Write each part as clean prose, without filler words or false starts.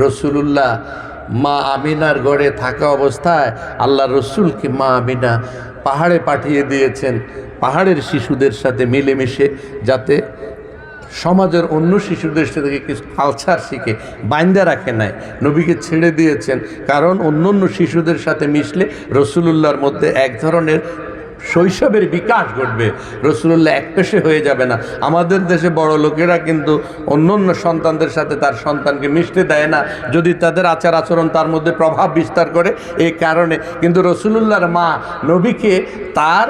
রসুলুল্লাহ মা আমিনার ঘরে থাকা অবস্থায় আল্লাহ রসুলকে মা আমিনা পাহাড়ে পাঠিয়ে দিয়েছেন পাহাড়ের শিশুদের সাথে মিলেমিশে, যাতে সমাজের অন্য শিশুদের সাথে কিছু কালচার শিখে। বাইন্দা রাখে নাই, নবীকে ছেড়ে দিয়েছেন, কারণ অন্য অন্য শিশুদের সাথে মিশলে রসুলুল্লাহর মধ্যে এক ধরনের শৈশবের বিকাশ ঘটবে, রসুলুল্লাহ একপেশে হয়ে যাবে না। আমাদের দেশে বড় লোকেরা কিন্তু অন্য অন্য সন্তানদের সাথে তার সন্তানকে মিশতে দেয় না, যদি তাদের আচার আচরণ তার মধ্যে প্রভাব বিস্তার করে এই কারণে। কিন্তু রসুলুল্লাহর মা নবীকে তার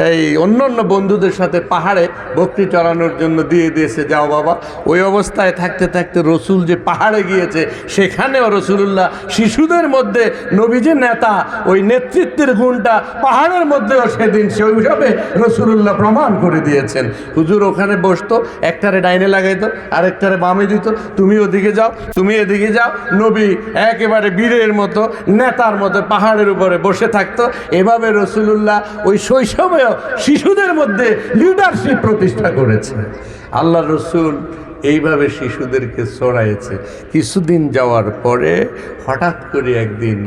এই অন্য অন্য বন্ধুদের সাথে পাহাড়ে বকরি চড়ানোর জন্য দিয়ে দিয়েছে, যাও বাবা। ওই অবস্থায় থাকতে থাকতে রসুল যে পাহাড়ে গিয়েছে, সেখানেও রসুলুল্লাহ শিশুদের মধ্যে নবী যে নেতা, ওই নেতৃত্বের গুণটা পাহাড়ের মধ্যেও সেদিন সেইভাবে রসুলুল্লাহ প্রমাণ করে দিয়েছেন। হুজুর ওখানে বসতো, একটারে ডাইনে লাগাইতো, আরেকটারে বামে দিত, তুমি ওদিকে যাও, তুমি এদিকে যাও। নবী একেবারে বীরের মতো, নেতার মতো পাহাড়ের উপরে বসে থাকতো। এভাবে রসুলুল্লাহ ওই শৈশবেও শিশুদের মধ্যে লিডারশিপ প্রতিষ্ঠা করেছে। আল্লাহ রসুল এইভাবে শিশুদেরকে ছড়াইছে। কিছুদিন যাওয়ার পরে হঠাৎ করে একদিন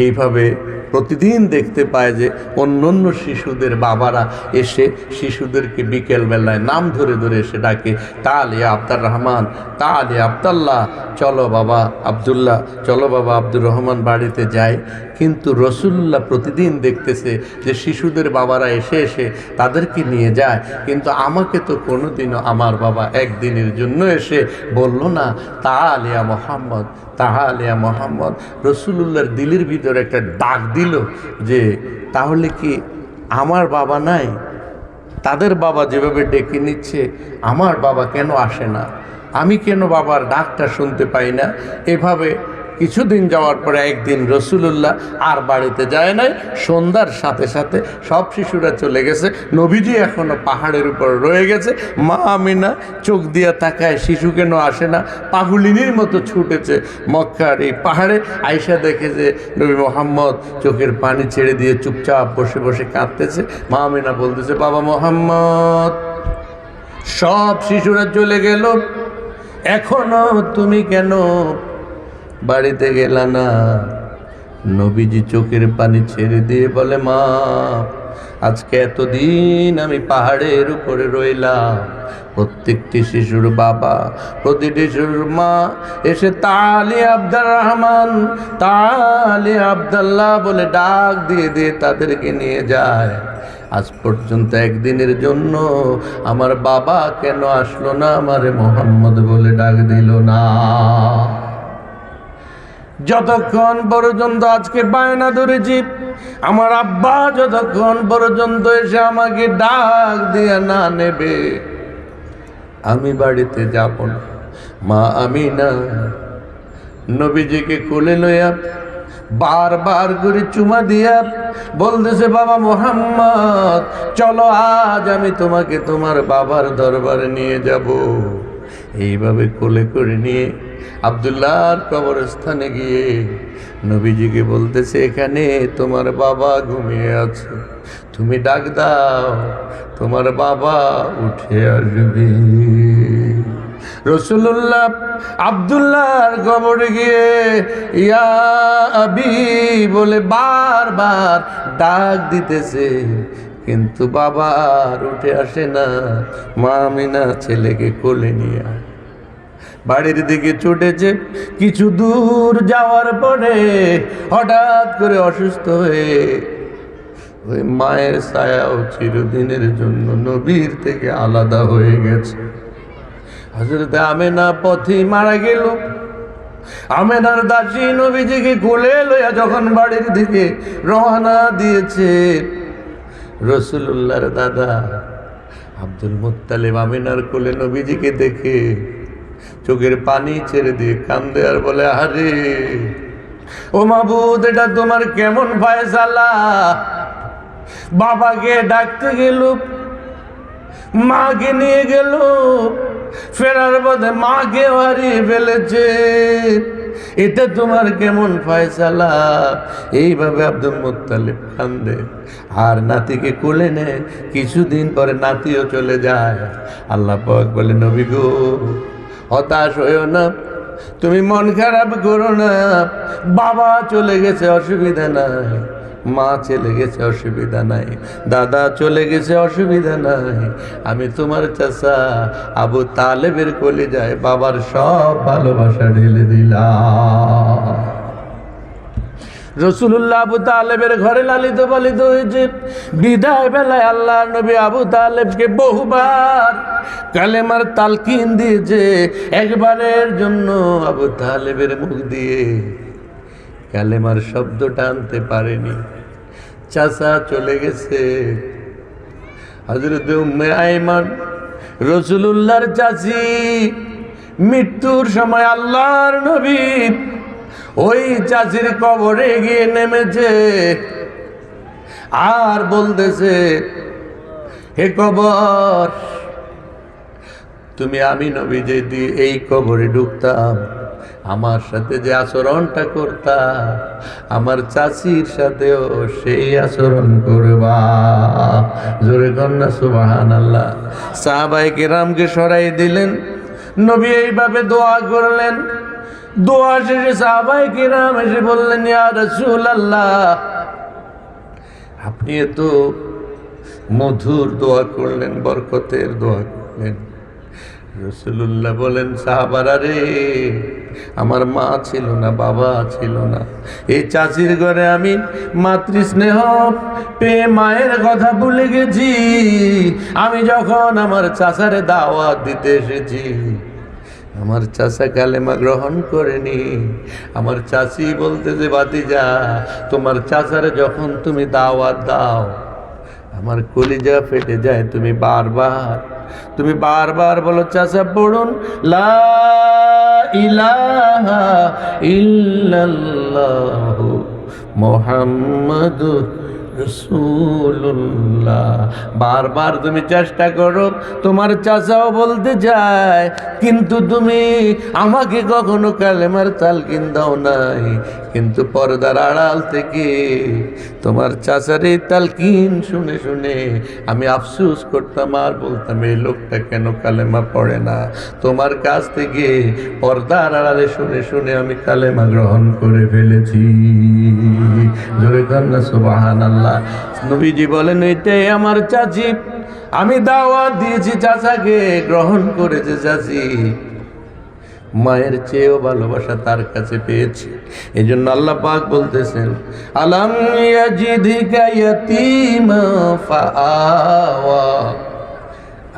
এইভাবে প্রতিদিন দেখতে পায় যে অন্য অন্য শিশুদের বাবারা এসে শিশুদেরকে বিকেলবেলায় নাম ধরে ধরে এসে ডাকে, তালে আব্দুর রহমান, তালে আবদুল্লাহ, চলো বাবা আবদুল্লাহ, চলো বাবা আব্দুর রহমান বাড়িতে যায়। কিন্তু রসুল্লাহ প্রতিদিন দেখতেছে যে শিশুদের বাবারা এসে এসে তাদেরকে নিয়ে যায়, কিন্তু আমাকে তো কোনোদিনও আমার বাবা একদিনের জন্য এসে বলল না তালিয়া মোহাম্মদ, তাহালিয়া মোহাম্মদ। রসুলুল্লাহর দিলের ভিতরে একটা ডাক দিল যে তাহলে কি আমার বাবা নাই? তাদের বাবা যেভাবে ডেকে নিচ্ছে, আমার বাবা কেন আসে না? আমি কেন বাবার ডাকটা শুনতে পাই না? এভাবে কিছুদিন যাওয়ার পরে একদিন রসুলুল্লাহ আর বাড়িতে যায় নাই। সন্ধ্যার সাথে সাথে সব শিশুরা চলে গেছে, নবীজি এখনো পাহাড়ের উপর রয়ে গেছে। মা আমিনা চোখ দিয়া তাকায়, শিশু কেন আসে না? পাগলিনীর মতো ছুটেছে মক্কার এই পাহাড়ে। আয়েশা দেখে যে নবী মোহাম্মদ চোখের পানি ছেড়ে দিয়ে চুপচাপ বসে বসে কাঁদতেছে। মা আমিনা বলতেছে, বাবা মোহাম্মদ, সব শিশুরা চলে গেল, এখনো তুমি কেন বাড়িতে গেলা না? নবীজি চোখের পানি ছেড়ে দিয়ে বলে, মা আজকে এতদিন আমি পাহাড়ের উপরে রইলাম, প্রত্যেকটি শিশুর বাবা, প্রতিটি শিশুর মা এসে তালে আব্দুর রহমান, তালে আবদুল্লাহ বলে ডাক দিয়ে দিয়ে তাদেরকে নিয়ে যায়। আজ পর্যন্ত একদিনের জন্য আমার বাবা কেন আসলো না, আমারে মোহাম্মদ বলে ডাক দিল না? যতক্ষণ পর্যন্ত আজকে বায়না ধরেছি, আমার আব্বা যতক্ষণ পর্যন্ত এসে আমাকে ডাক দিয়ে না নেবে, আমি বাড়িতে যাব না। মা আমিনা নবীজিকে কোলে লইয়া বারবার করে চুমা দিয়া বলতেছে, বাবা মোহাম্মদ, চলো আজ আমি তোমাকে তোমার বাবার দরবারে নিয়ে যাব। এইভাবে কোলে করে নিয়ে আব্দুল্লাহর কবরস্থানে গিয়ে নবীজিকে বলতেছে, এখানে তোমার বাবা ঘুমিয়ে আছে, তুমি ডাক দাও, তোমার বাবা উঠে আসবে। রসুলুল্লাহ আব্দুল্লাহর কবরে গিয়ে ইয়া আবি বলে বারবার ডাক দিতেছে, কিন্তু বাবা আর উঠে আসে না। মা আমিনা ছেলেকে কোলে নিয়ে বাড়ির দিকে ছুটেছে। কিছু দূর যাওয়ার পরে হঠাৎ করে অসুস্থ হয়ে ওই মায়ের ছায়াও চিরদিনের জন্য নবীর থেকে আলাদা হয়ে গেছে। হযরত আমেনা পথে মারা গেল। আমেনার দাসী নবীজিকে কোলে লইয়া যখন বাড়ির দিকে রওনা দিয়েছে, রসুলুল্লাহর দাদা আব্দুল মুত্তালিব আমেনার কোলে নবীজিকে দেখে চোখের পানি ছেড়ে দিয়ে কান্দে আর বলে, আরে ও মাবুদ, এটা তোমার কেমন ফয়সালা? বাবাকে ডাকতে গেল, মাকে নিয়ে গেল, ফেরার পথে মাকে হারিয়ে ফেলেছে, এটা তোমার কেমন ফয়সালা? এইভাবে আব্দুল মুত্তালিব কান্দে আর নাতিকে কোলে নেয়। কিছুদিন পরে নাতিও চলে যায়। আল্লাহ পাক বলে, নবী গো, হতাশ হইও না, তুমি মন খারাপ করো না, বাবা চলে গেছে অসুবিধা নাই, মা চলে গেছে অসুবিধা নাই, দাদা চলে গেছে অসুবিধা নাই, আমি তোমার চাচা আবু তালেবের কলিজায় বাবার সব ভালোবাসা ঢেলে দিলাম। রাসূলুল্লাহ আবু তালেবের ঘরে লালিত পালিত হয়েছে। বিদায় বেলায় আল্লাহ নবী আবু তালেবকে বহুবার কালেমার তালকিন দিয়েছে। একবারের জন্য আবু তালেবের মুখ দিয়ে কালেমার শব্দটা আনতে পারেনি। চাচা চলে গেছে। হযরত উম্মে আইমান রাসূলুল্লাহর চাচি, মৃত্যুর সময় আল্লাহর নবী ওই চাচির কবরে গিয়ে নেমেছে আর বলতেছে, হে কবর, তুমি আমি নবী যদি এই কবরে ঢুকতাম, আমার সাথে যে আচরণটা করতা, আমার চাচির সাথেও সেই আচরণ করবা। জোরে কন্যা সুবহানাল্লাহ। সাহাবায়ে কেরামকে সরাই দিলেন, নবী এইভাবে দোয়া করলেন। দোয়া শেষে সাহাবায়ে কেরাম এসে বললেন, ইয়া রাসূলুল্লাহ, আপনি এত মধুর দোয়া করলেন, বরকতের দোয়া করলেন। রাসূলুল্লাহ বলেন, সাহাবারা রে, আমার মা ছিল না, বাবা ছিল না, এই চাচির ঘরে আমি মাতৃস্নেহ পেয়ে মায়ের কথা ভুলে গেছি। আমি যখন আমার চাচারে দাওয়াত দিতে এসেছি, আমার চাচা কালেমা গ্রহণ করেনি। আমার চাচি বলতেছে, ভাতিজা, তোমার চাচারে যখন তুমি দাওয়াত দাও, আমার কলিজা ফেটে যায়। তুমি বারবার বলো, চাচা পড়ুন লা ইলাহা ইল্লাল্লাহু মুহাম্মাদুর রাসূলুল্লাহ। বারবার তুমি চেষ্টা করো, তোমার চাচাও বলতে চায়, কিন্তু তুমি আমাকে কখনো কালেমার তালকিন দাও নাই। কিন্তু পর্দার আড়াল থেকে তোমার চাচার এই তালকিন শুনে শুনে আমি আফসোস করতাম আর বলতাম, এই লোকটা কেন কালেমা পড়ে না। তোমার কাছ থেকে পর্দার আড়ালে শুনে শুনে আমি কালেমা গ্রহণ করে ফেলেছি। জোরে কান্না সুবহানাল্লাহ। নবীজি বলেন, এটাই আমার চাচি, আমি দাওয়াত দিয়েছি, চাচাকে গ্রহণ করেছে চাচি। মায়ের চেয়েও ভালোবাসা তার কাছে পেয়েছি। এই জন্য আল্লাহ পাক বলতেছেন, আলাম ইয়াজিদিকা ইয়াতীমা ফাআওয়া,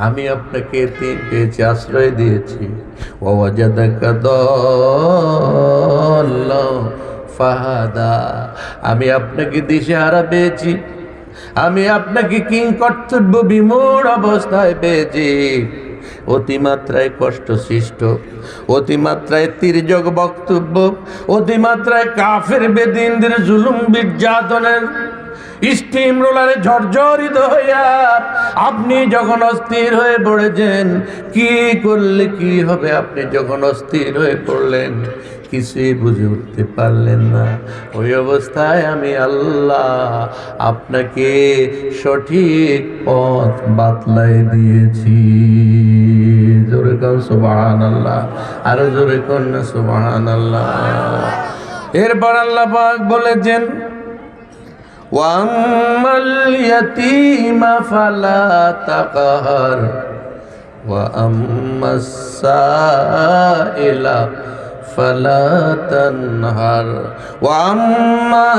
আমি আপনাকে এতিম পেয়েছি, আশ্রয় দিয়েছি। ওয়া ওয়াজাদাকা দাল্লান ফাহাদা, আমি আপনাকে দিশেহারা পেয়েছি, আমি আপনাকে কিংকর্তব্য বিমূঢ় অবস্থায় পেয়েছি। অতিমাত্রায় কষ্ট সৃষ্ট, অতিমাত্রায় তির্যক বক্তব্য, অতিমাত্রায় কাফের বেদিনদের জুলুম নির্যাতনের স্টিম রোলারে ঝরঝরিত হইয়া আপনি যখন অস্থির হয়ে পড়েছেন, কি করলে কি হবে, আপনি যখন অস্থির হয়ে পড়লেন, কিছুই বুঝে উঠতে পারলেন না, ওই অবস্থায় আমি আল্লাহ আপনাকে সঠিক পথ বাতলাই দিয়েছি। জোরে কর সুবহানাল্লাহ, আরো জোরে কর না সুবহানাল্লাহ। এরপর আল্লাহ পাক বলেছেন, ওয়াম্মাল ইয়াতীমা ফালা তাকহার ওয়া আম্মাস সাইলা ফালা তানহার ওয়া আম্মা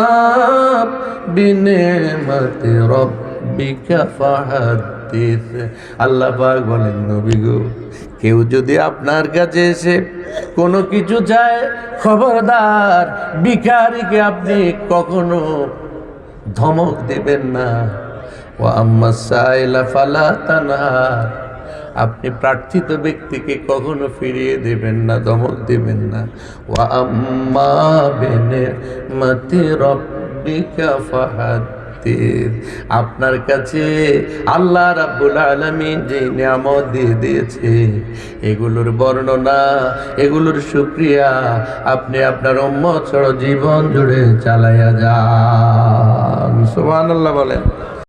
বিনিমাতি রাব্বিকা ফাহাদ্দিস। আল্লাহ পাক বলেন, নবী গো, কেউ যদি আপনার কাছে এসে কোনো কিছু চায়, খবরদার ভিখারিকে আপনি কখনো ধমক দেবেন না। ওয়া আম্মা সাইলা ফালা তানহার, আপনি প্রার্থিত ব্যক্তিকে কখনো ফিরিয়ে দেবেন না, ধমক দেবেন না। ওয়া আম্মা বিনিমাতি রাব্বিকা ফাহাদ্দিস, আপনার কাছে আল্লাহ রাব্বুল আলামিন যে নিয়ামত দিয়ে দিয়েছে, এগুলোর বর্ণনা, এগুলোর শুকরিয়া আপনি আপনার উম্মত ছাড়া জীবন জুড়ে চালাইয়া যান। সুবহানাল্লাহ বলেন।